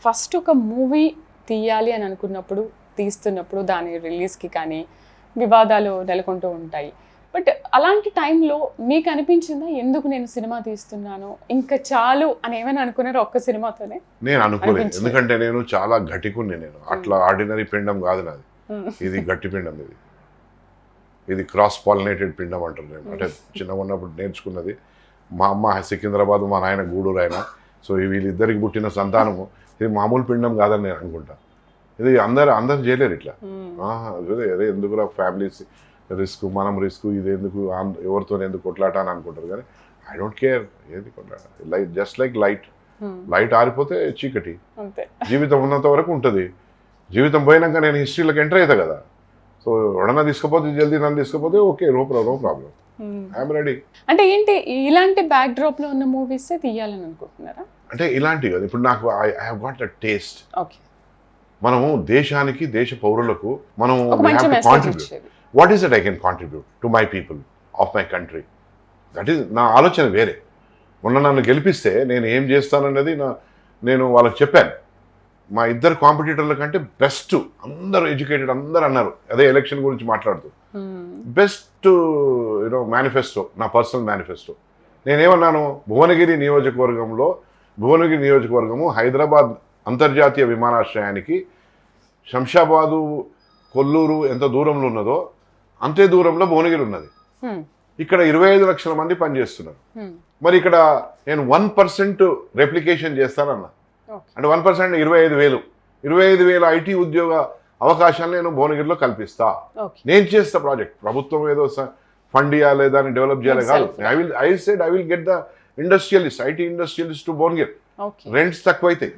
First ఒక movie తీయాలి అని అనుకున్నప్పుడు తీస్తున్నప్పుడు దాని రిలీజ్కి కానీ వివాదాలు నెలకొంటూ ఉంటాయి. బట్ అలాంటి టైంలో మీకు అనిపించిందా ఎందుకు నేను సినిమా తీస్తున్నాను ఇంకా చాలు అని ఏమైనా అనుకున్నారో ఒక్క సినిమాతోనే? నేను అనుకోలేదు, ఎందుకంటే నేను చాలా గట్టికుని, నేను అట్లా ఆర్డినరీ పిండం కాదు నాది, ఇది గట్టి పిండం, ఇది క్రాస్ పాలినేటెడ్ పిండం అంటారు. నేను అంటే చిన్నగా ఉన్నప్పుడు నేర్చుకున్నది. మా అమ్మ సికింద్రాబాద్, మా నాయన గూడూరు ఆయన. సో వీళ్ళిద్దరికి పుట్టిన సంతానము ఇది మామూలు పిండం కాదని నేను అనుకుంటా. ఇది అందరు చేయలేరు ఇట్లా. అదే ఎందుకు ఫ్యామిలీస్ రిస్క్, మనం రిస్క్, ఇది ఎందుకు, ఎవరితో ఎందుకు కొట్లాట అని అనుకుంటారు. కానీ ఐ డోంట్ కేర్ ఏది కొట్లాట. లైట్ జస్ట్ లైక్ లైట్ ఆరిపోతే చీకటి, జీవితం ఉన్నంత వరకు ఉంటుంది. జీవితం పోయినాక నేను హిస్టరీలోకి ఎంటర్ అవుతా కదా. సో ఎవడన్నా తీసుకపోతే జల్దీ నన్ను తీసుకపోతే okay, no problem, I'm ready. అంటే ఏంటి ఇలాంటి బ్యాక్ డ్రాప్ లో ఉన్న మూవీస్ తీయాలని అనుకుంటున్నారా? అంటే ఇలాంటివి కదా. ఇప్పుడు నాకు I have got the taste. Okay, మనము దేశానికి, దేశ పౌరులకు మనం contribute. What is that I can contribute to my people of my country? That is నా ఆలోచన వేరే. మొన్న నన్ను గెలిపిస్తే నేను ఏం చేస్తానన్నది నేను వాళ్ళకి చెప్పాను. మా ఇద్దరు కాంపిటీటర్ల కంటే బెస్ట్, అందరూ ఎడ్యుకేటెడ్, అందరూ అన్నారు అదే ఎలక్షన్ గురించి మాట్లాడుతూ. బెస్ట్ మేనిఫెస్టో, నా పర్సనల్ మేనిఫెస్టో. నేనేమన్నాను, భువనగిరి నియోజకవర్గము హైదరాబాద్ అంతర్జాతీయ విమానాశ్రయానికి శంషాబాదు, కొల్లూరు ఎంత దూరంలో ఉన్నదో అంతే దూరంలో భువనగిరి ఉన్నది. ఇక్కడ 25 లక్షల మంది పనిచేస్తున్నారు. మరి ఇక్కడ నేను 1% రెప్లికేషన్ చేస్తానన్నా. అంటే 1% 25,000 ఐటీ ఉద్యోగ అవకాశాలు నేను భువనగిరిలో కల్పిస్తా. నేను చేస్తా ప్రాజెక్ట్. ప్రభుత్వం ఏదో ఫండ్ ఇవ్వాలి, దాన్ని డెవలప్ చేయాలి కాదు. I will get the industrialist, IT industrialist to Bhuvanagiri. Rents తక్కువైతాయి.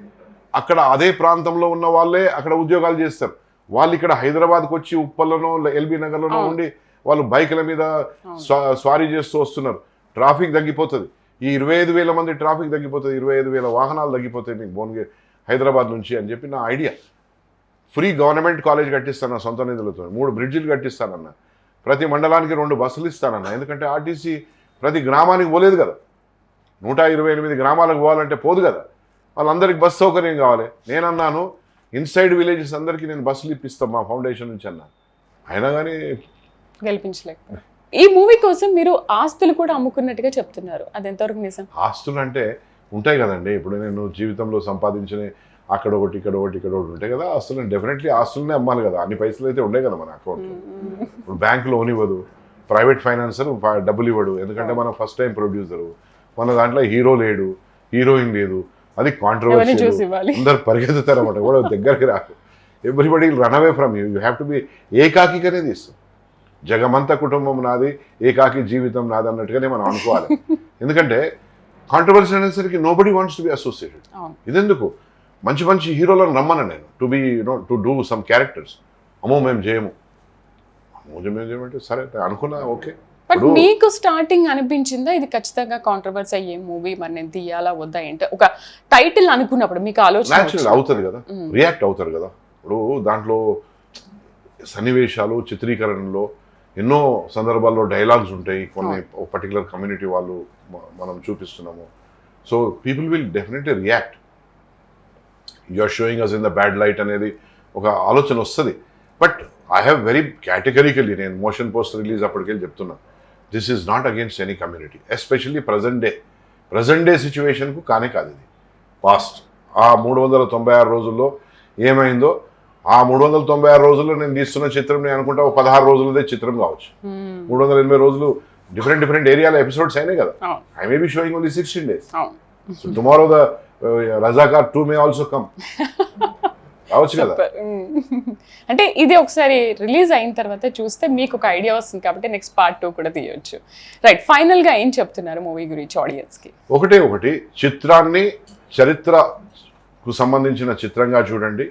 అక్కడ అదే ప్రాంతంలో ఉన్న వాళ్ళే అక్కడ ఉద్యోగాలు చేస్తారు. వాళ్ళు ఇక్కడ హైదరాబాద్కి వచ్చి ఉప్పల్లోనో ఎల్బీ నగర్లోనో ఉండి వాళ్ళు బైకుల మీద స్వారీ చేస్తూ వస్తున్నారు. ట్రాఫిక్ తగ్గిపోతుంది. ఈ 25,000 మంది ట్రాఫిక్ తగ్గిపోతుంది, 25,000 వాహనాలు తగ్గిపోతాయి మీకు భువనగిరి హైదరాబాద్ నుంచి అని చెప్పి నా ఐడియా. ఫ్రీ గవర్నమెంట్ కాలేజ్ కట్టిస్తాను సొంత నిధులతో, 3 బ్రిడ్జిలు కట్టిస్తానన్న, ప్రతి మండలానికి 2 బస్సులు ఇస్తానన్న. ఎందుకంటే ఆర్టీసీ ప్రతి గ్రామానికి పోలేదు కదా, 128 గ్రామాలకు పోవాలంటే పోదు కదా. వాళ్ళందరికీ బస్సు సౌకర్యం కావాలి. నేనన్నాను ఇన్సైడ్ విలేజెస్ అందరికీ నేను బస్సులు ఇప్పిస్తాం మా ఫౌండేషన్ నుంచి అన్నా. అయినా కానీ గెలిపించలేకపోయారు. ఈ మూవీ కోసం మీరు ఆస్తులు కూడా అమ్ముకున్నట్టుగా చెప్తున్నారు, అది ఎంతవరకు నిజం? ఆస్తులు అంటే ఉంటాయి కదండి. ఇప్పుడు నేను జీవితంలో సంపాదించిన అక్కడ ఒకటి ఇక్కడ ఒకటి ఉంటాయి కదా ఆస్తులు. డెఫినెట్లీ ఆస్తులనే అమ్మాలి కదా. అన్ని పైసలు అయితే ఉండే కదా మన అకౌంట్లో. ఇప్పుడు బ్యాంక్ లోన్ ఇవ్వదు, ప్రైవేట్ ఫైనాన్సర్ డబ్బులు ఇవ్వడు. ఎందుకంటే మనం ఫస్ట్ టైం ప్రొడ్యూసరు, మన దాంట్లో హీరో లేడు, హీరోయిన్ లేదు, అది కాంట్రవర్సీ. అందరు పరిగెత్తుతారు అన్నమాట, కూడా దగ్గరికి రాకు. Everybody run away from you. You have to be ఏకాకిగానే తీస్తాం. జగమంత కుటుంబం నాది, ఏకాకి జీవితం నాది అన్నట్టుగానే మనం అనుకోవాలి. ఎందుకంటే కాంట్రవర్సీ అనేసరికి nobody wants to be associated. ఇదెందుకు, మంచి మంచి హీరోలను రమ్మను నేను to be to do some characters. అమ్మో మేము చేయమంటే సరే అనుకున్నా, ఓకే. బట్ మీకు స్టార్టింగ్ అనిపించిందా ఇది ఖచ్చితంగా కాంట్రవర్సీ అయ్యే మూవీ, మరి నేను తీయాలా వద్దా ఏంటి ఒక టైటిల్ అనుకున్నప్పుడు మీకు ఆలోచన అవుతుంది కదా, రియాక్ట్ అవుతారు కదా. ఇప్పుడు దాంట్లో సన్నివేశాలు, చిత్రీకరణలో ఎన్నో సందర్భాల్లో డైలాగ్స్ ఉంటాయి. కొన్ని పర్టికులర్ కమ్యూనిటీ వాళ్ళు మనం చూపిస్తున్నాము. So people will definitely react. You are showing us in the bad light అనేది ఒక ఆలోచన వస్తుంది. But I have very categorically, నేను మోషన్ పోస్టర్ రిలీజ్ అప్పటికెళ్ళి చెప్తున్నా, this is not against any community, especially present day సిచ్యువేషన్కు కానే కాదు ఇది. పాస్ట్ ఆ 396 రోజుల్లో ఏమైందో, ఆ 396 రోజుల్లో నేను తీస్తున్న చిత్రం నేను అనుకుంటా 16 రోజులదే చిత్రం కావచ్చు. 380 రోజులు డిఫరెంట్ ఏరియాలో ఎపిసోడ్స్ అయినాయి కదా. I may be sowing only 16 days. So tomorrow the Razakar 2 may also come కావచ్చు కదా. అంటే ఇది ఒకసారి రిలీజ్ అయిన తర్వాత చూస్తే మీకు ఒక ఐడియా వస్తుంది కాబట్టి నెక్స్ట్ పార్ట్ 2 కూడా తీయొచ్చు. రైట్, ఫైనల్ గా ఏం చెప్తున్నారు మూవీ గురించి ఆడియన్స్ కి? ఒకటి చిత్రాన్ని చరిత్రకు సంబంధించిన చిత్రంగా చూడండి.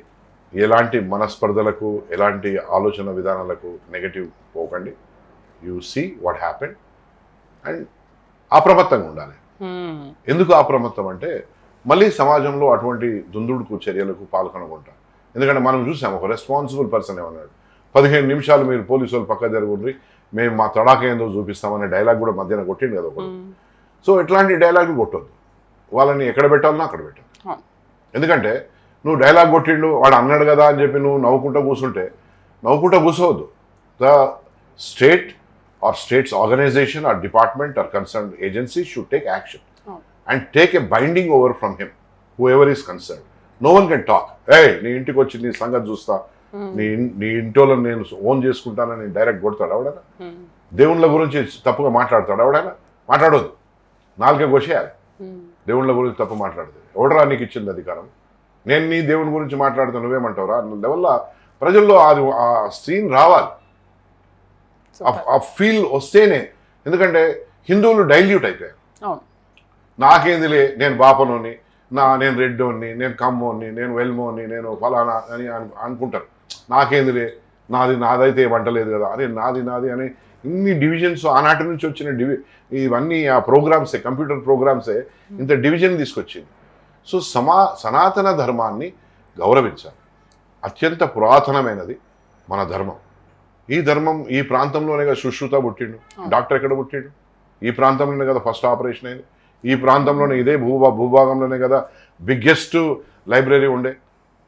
ఎలాంటి మనస్పర్ధలకు, ఎలాంటి ఆలోచన విధానాలకు నెగటివ్ పోకండి. You see what happen and అప్రమత్తంగా ఉండాలి. ఎందుకు అప్రమత్తం అంటే మళ్ళీ సమాజంలో అటువంటి దుందుడుకు చర్యలకు పాల్గొనకుండా. ఎందుకంటే మనం చూసాం ఒక రెస్పాన్సిబుల్ పర్సన్ ఏమన్నాడు, 15 నిమిషాలు మీరు పోలీసు వాళ్ళు పక్క జరుగుండ్రి, మేము మా తడాక ఏందో చూపిస్తామనే డైలాగ్ కూడా మధ్యాహ్నం కొట్టింది కదా ఒకడు. సో ఇట్లాంటి డైలాగులు కొట్టొద్దు. వాళ్ళని ఎక్కడ పెట్టాలన్నా అక్కడ పెట్టాలి. ఎందుకంటే నువ్వు డైలాగ్ కొట్టిండు వాడు అన్నాడు కదా అని చెప్పి నువ్వు నవ్వుకుంటూ కూర్చోవద్దు. The state or states organisation or department or concern agency should take action and take a binding over from him whoever is concern. No one can talk నీ ఇంటికి వచ్చి నీ సంగతి చూస్తా, నీ ఇంట్లో నేను ఓన్ చేసుకుంటానని డైరెక్ట్ కొడతాడు ఎవడైనా? దేవుళ్ళ గురించి తప్పుగా మాట్లాడతాడు ఎవడైనా? మాట్లాడొద్దు, నాలుగే కోసేయాలి. దేవుళ్ళ గురించి తప్పు మాట్లాడితే ఎవడరా నీకు ఇచ్చింది అధికారం? నేను నీ దేవుని గురించి మాట్లాడితే నువ్వేమంటావురా లెవెల్లో ప్రజల్లో అది ఆ సీన్ రావాలి, ఆ ఫీల్ వస్తేనే. ఎందుకంటే హిందువులు డైల్యూట్ అయిపోయారు. నాకేందిలే, నేను బాపనోని, నేను రెడ్డోని, నేను కమ్మోని, నేను వెల్మోని, నేను ఫలానా అని అనుకుంటారు. నాకేందిలే, నాదైతే వంటలేదు కదా, అరే నాది అని ఇన్ని డివిజన్స్ ఆనాటి నుంచి వచ్చిన ఇవన్నీ ఆ ప్రోగ్రామ్సే, కంప్యూటర్ ప్రోగ్రామ్సే ఇంత డివిజన్ తీసుకొచ్చింది. సో సనాతన ధర్మాన్ని గౌరవించాలి. అత్యంత పురాతనమైనది మన ధర్మం. ఈ ధర్మం ఈ ప్రాంతంలోనే కదా సుశ్రుత పుట్టిండు, డాక్టర్ ఎక్కడ పుట్టిండు? ఈ ప్రాంతంలోనే కదా ఫస్ట్ ఆపరేషన్ అయింది. ఈ ప్రాంతంలోనే ఇదే భూభాగంలోనే కదా బిగ్గెస్ట్ లైబ్రరీ ఉండే,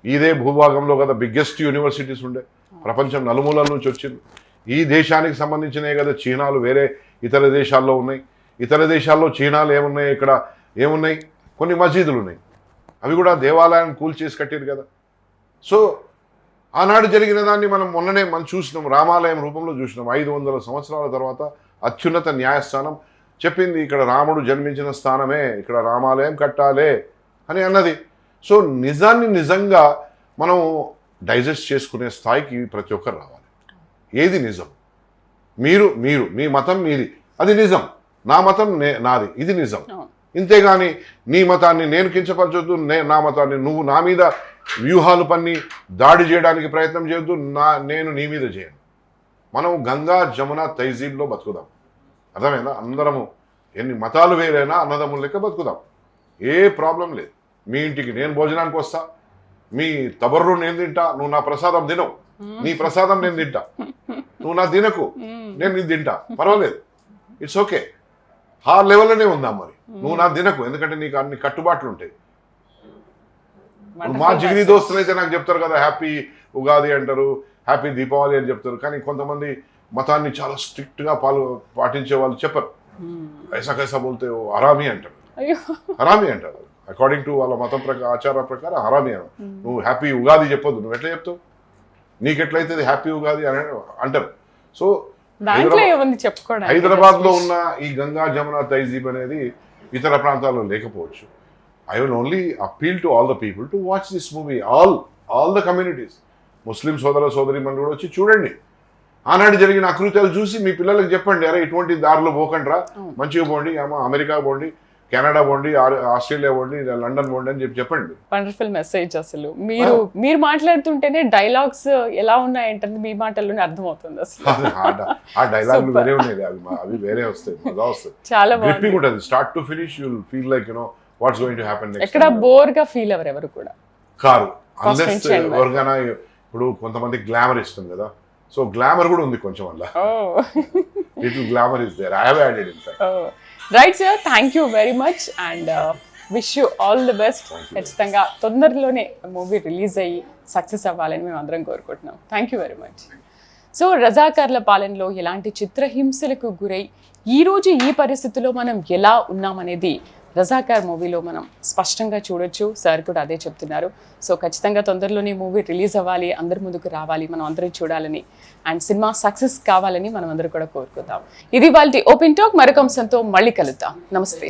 ఇదే భూభాగంలో కదా బిగ్గెస్ట్ యూనివర్సిటీస్ ఉండే, ప్రపంచం నలుమూలల నుంచి వచ్చింది. ఈ దేశానికి సంబంధించినవి కదా చీనాలు వేరే ఇతర దేశాల్లో ఉన్నాయి. ఇతర దేశాల్లో చీనాలు ఏమున్నాయి, ఇక్కడ ఏమున్నాయి? కొన్ని మసీదులు ఉన్నాయి, అవి కూడా దేవాలయాన్ని కూల్చేసి కట్టారు కదా. సో ఆనాడు జరిగిన దాన్ని మొన్ననే మనం చూసినాం, రామాలయం రూపంలో చూసినాం. 500 సంవత్సరాల తర్వాత అత్యున్నత న్యాయస్థానం చెప్పింది ఇక్కడ రాముడు జన్మించిన స్థానమే, ఇక్కడ రామాలయం కట్టాలే అని అన్నది. సో నిజాన్ని నిజంగా మనం డైజెస్ట్ చేసుకునే స్థాయికి ప్రతి ఒక్కరు రావాలి. ఏది నిజం? మీ మతం మీది, అది నిజం. నా మతం నాది, ఇది నిజం. ఇంతేగాని నీ మతాన్ని నేను కించపరచొద్దు, నా మతాన్ని నువ్వు నా మీద వ్యూహాలు పన్ని దాడి చేయడానికి ప్రయత్నం చేయొద్దు, నేను నీ మీద చేయను. మనం గంగా జమున తైజీబ్లో బతుకుదాం. అర్థమైందా? అందరము ఎన్ని మతాలు వేరైనా అన్నదమ్ముల లెక్క బతుకుదాం, ఏ ప్రాబ్లం లేదు. మీ ఇంటికి నేను భోజనానికి వస్తా, మీ తబర్రు నేను తింటా, నువ్వు నా ప్రసాదం తినవు, నీ ప్రసాదం నేను తింటా, నువ్వు నా తినకు, నేను నీ తింటా, పర్వాలేదు, ఇట్స్ ఓకే. ఆ లెవెల్లోనే ఉందాం. మరి నువ్వు నా తినకు, ఎందుకంటే నీకు అన్ని కట్టుబాట్లు ఉంటాయి. మా జిగిరి దోస్తులు అయితే నాకు చెప్తారు కదా హ్యాపీ ఉగాది అంటారు, హ్యాపీ దీపావళి అని చెప్తారు. కానీ కొంతమంది మతాన్ని చాలా స్ట్రిక్ట్గా పాటించే వాళ్ళు చెప్పరు. ఐసా కైసా బోల్తే హరామీ అంటారు, హరామీ అంటారు. అకార్డింగ్ టు వాళ్ళ మతం ఆచార ప్రకారం హరామీ అన్నారు. నువ్వు హ్యాపీ ఉగాది చెప్పొద్దు, నువ్వు ఎట్లా చెప్తావు? నీకెట్లయితే హ్యాపీ ఉగాది అని అంటారు. సో హైదరాబాద్లో ఉన్న ఈ గంగా జమున తైజీబ్ అనేది ఇతర ప్రాంతాల్లో లేకపోవచ్చు. I will only appeal to all the people to watch this movie, all the communities. ముస్లిం సోదరి కూడా వచ్చి చూడండి. ఆనాడు జరిగిన అకృత్యాలు చూసి మీ పిల్లలకు చెప్పండి, అరే ఇటువంటి దారిలో పోకండ్రా, మంచిగా పోండి, అమెరికా పోండి, కెనడా పోండి, ఆస్ట్రేలియా పోండి, లండన్ పోండి అని చెప్పండి. Wonderful message. అసలు మీరు మాట్లాడుతుంటేనే డైలాగ్స్ ఎలా ఉన్నాయంటే మీ మాటల్లోనే అర్థమవుతుంది. అసలు ఆ డైలాగులు వేరే ఉన్నాయి, అవి వేరే వస్తాయి, మజా వస్తాయి, చాలా గ్రిప్పింగ్ ఉంటుంది. Start to finish you will feel like what's going to happen next. ఎక్కడ బోర్ గా ఫీల్ అవ్వరు ఎవరు కూడా కారు. అన్లెస్ ఎవరికైనా ఇప్పుడు కొంతమంది గ్లామర్ ఇస్తుంది కదా, సో గ్లామర్ కూడా ఉంది కొంచెం అలా. Little glamour is there, I have added in fact. Right sir, thank you very much and wish you all the best. ఖచ్చితంగా తొందరలోనే మూవీ రిలీజ్ అయ్యి సక్సెస్ అవ్వాలని మేము అందరం కోరుకుంటున్నాం. Thank you very much. So రజాకార్ల పాలనలో ఎలాంటి చిత్రహింసలకు గురై ఈరోజు ఈ పరిస్థితిలో మనం ఎలా ఉన్నామనేది రజాకార్ మూవీలో మనం స్పష్టంగా చూడొచ్చు. సార్ కూడా అదే చెప్తున్నారు. సో ఖచ్చితంగా తొందరలోనే మూవీ రిలీజ్ అవ్వాలి, అందరి ముందుకు రావాలి, మనం అందరం చూడాలని అండ్ సినిమా సక్సెస్ కావాలని మనం అందరూ కూడా కోరుకుందాం. ఇది వాళ్ళ ఓపెన్ టాక్. మరొక అంశంతో మళ్ళీ కలుద్దాం. నమస్తే.